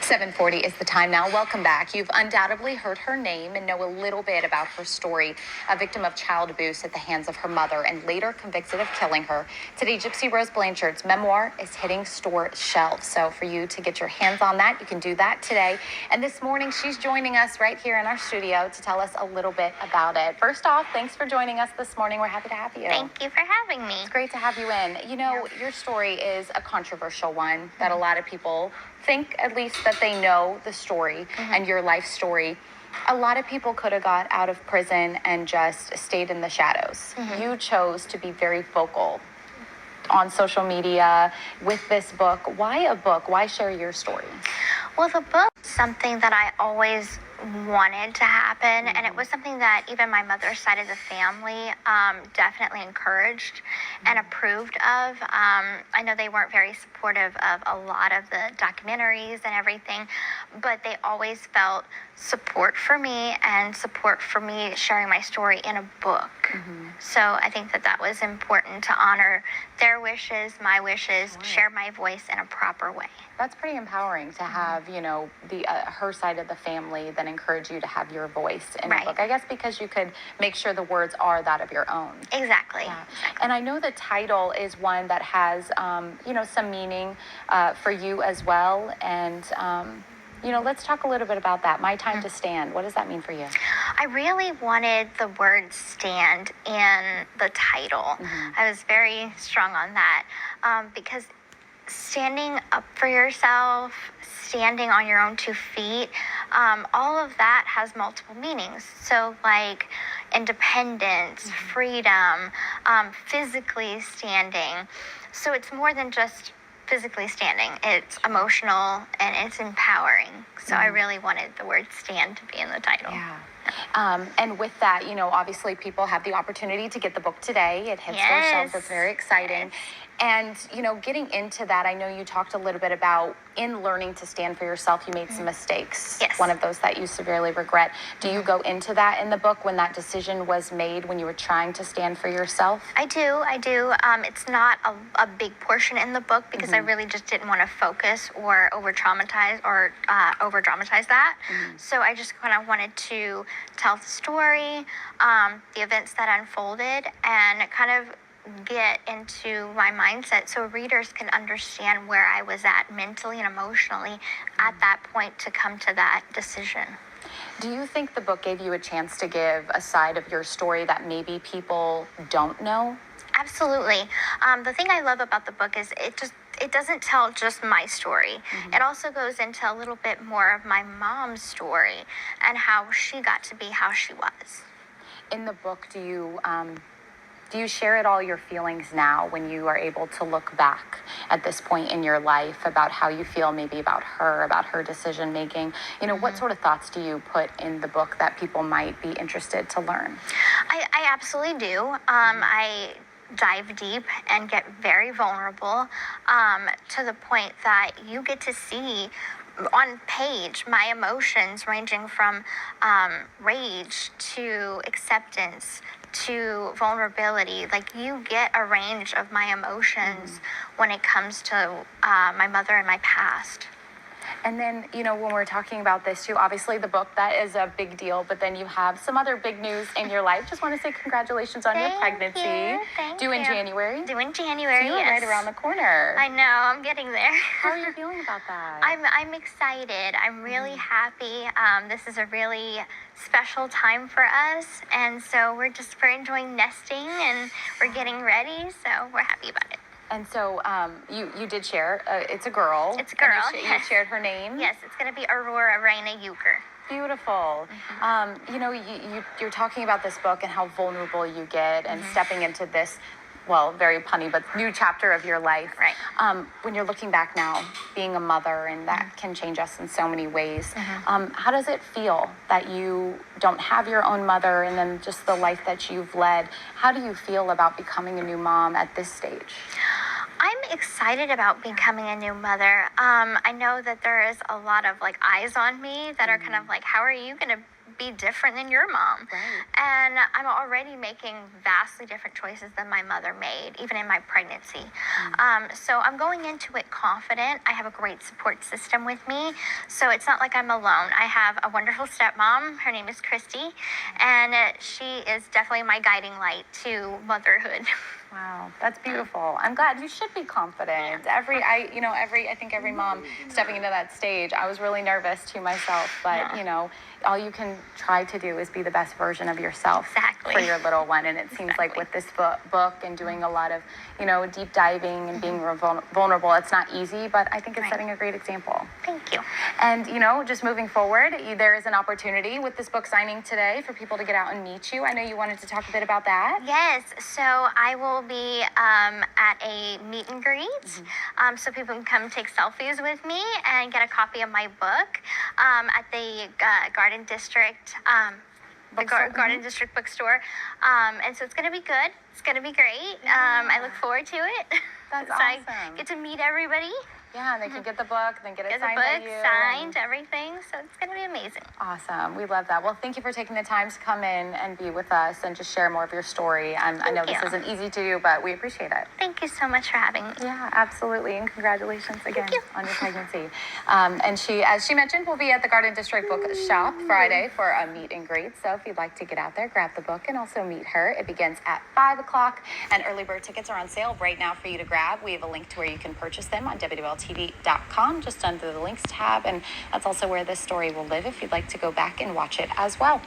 7:40 is the time now. Welcome back. You've undoubtedly heard her name and know a little bit about her story, a victim of child abuse at the hands of her mother and later convicted of killing her. Today, Gypsy Rose Blanchard's memoir is hitting store shelves. So for you to get your hands on that, you can do that today. And this morning, she's joining us right here in our studio to tell us a little bit about it. First off, thanks for joining us this morning. We're happy to have you. Thank you for having me. It's great to have you in. You know, your story is a controversial one that a lot of people think, at least, that they know the story and your life story. A lot of people could have got out of prison and just stayed in the shadows. You chose to be very vocal on social media with this book. Why a book? Why share your story? Well, the book is something that I always wanted to happen, and it was something that even my mother's side of the family definitely encouraged and approved of. I know they weren't very supportive of a lot of the documentaries and everything, but they always felt support for me and support for me sharing my story in a book. So I think that that was important to honor their wishes, my wishes, share my voice in a proper way. That's pretty empowering to have, you know, the her side of the family then encourage you to have your voice in the book. I guess because you could make sure the words are that of your own. Exactly. And I know the title is one that has, you know, some meaning for you as well. And, you know, let's talk a little bit about that. My Time to Stand. What does that mean for you? I really wanted the word stand in the title. I was very strong on that because standing up for yourself, standing on your own 2 feet, all of that has multiple meanings. So like independence, freedom, physically standing. So it's more than just physically standing. It's emotional and it's empowering. So I really wanted the word stand to be in the title. And with that, you know, obviously people have the opportunity to get the book today. It hits their shelves. It's very exciting. And, you know, getting into that, I know you talked a little bit about in learning to stand for yourself, you made some mistakes. One of those that you severely regret. Do you go into that in the book when that decision was made when you were trying to stand for yourself? I do. It's not a big portion in the book because I really just didn't want to focus or over-dramatize that. So I just kind of wanted to tell the story, the events that unfolded, and kind of get into my mindset so readers can understand where I was at mentally and emotionally at that point to come to that decision. Do you think the book gave you a chance to give a side of your story that maybe people don't know? Absolutely. The thing I love about the book is it doesn't tell just my story. It also goes into a little bit more of my mom's story and how she got to be how she was. In the book, do you share at all your feelings now when you are able to look back at this point in your life about how you feel maybe about her decision making? You know, what sort of thoughts do you put in the book that people might be interested to learn? I absolutely do. I dive deep and get very vulnerable to the point that you get to see on page my emotions ranging from rage to acceptance to vulnerability. Like, you get a range of my emotions when it comes to my mother and my past. And then, you know, when we're talking about this too, obviously the book, that is a big deal, but then you have some other big news in your life. Just want to say congratulations on your pregnancy. Due in January. Due in January, so you're right around the corner. I know, I'm getting there. How are you feeling about that? I'm excited. I'm really happy. This is a really special time for us, and so we're enjoying nesting and we're getting ready, so we're happy about it. And so you did share, it's a girl. It's a girl, you shared her name? Yes, it's going to be Aurora Raina Euchre. Beautiful. You know, you're talking about this book and how vulnerable you get and stepping into this, well, very punny, but new chapter of your life. Right. When you're looking back now, being a mother, and that can change us in so many ways, how does it feel that you don't have your own mother and then just the life that you've led? How do you feel about becoming a new mom at this stage? I'm excited about becoming a new mother. I know that there is a lot of eyes on me that are kind of like, how are you going to be different than your mom. Right. And I'm already making vastly different choices than my mother made, even in my pregnancy. So I'm going into it confident. I have a great support system with me. So it's not like I'm alone. I have a wonderful stepmom. Her name is Christy. And she is definitely my guiding light to motherhood. Wow, that's beautiful. I'm glad. You should be confident. I think every mom stepping into that stage, I was really nervous to myself, but all you can try to do is be the best version of yourself Exactly. for your little one. And it seems like with this book and doing a lot of, deep diving and being vulnerable, it's not easy, but I think it's setting a great example. Thank you. And, just moving forward, there is an opportunity with this book signing today for people to get out and meet you. I know you wanted to talk a bit about that. Yes, so I will be at a meet and greet, so people can come take selfies with me and get a copy of my book at the Garden District. Garden District bookstore, and so it's going to be good. It's going to be great. I look forward to it. That's so awesome. I get to meet everybody. Yeah, and they can get the book, then get it Get the signed by book you. signed, everything. So it's going to be amazing. Awesome. We love that. Well, thank you for taking the time to come in and be with us and just share more of your story. I know this isn't easy to do, but we appreciate it. Thank you so much for having me. Yeah, absolutely. And congratulations again on your pregnancy. And she, as she mentioned, will be at the Garden District Book Shop Friday for a meet and greet. So if you'd like to get out there, grab the book and also meet her. It begins at 5 o'clock, and early bird tickets are on sale right now for you to grab. We have a link to where you can purchase them on WLTV.com, just under the links tab. And that's also where this story will live if you'd like to go back and watch it as well.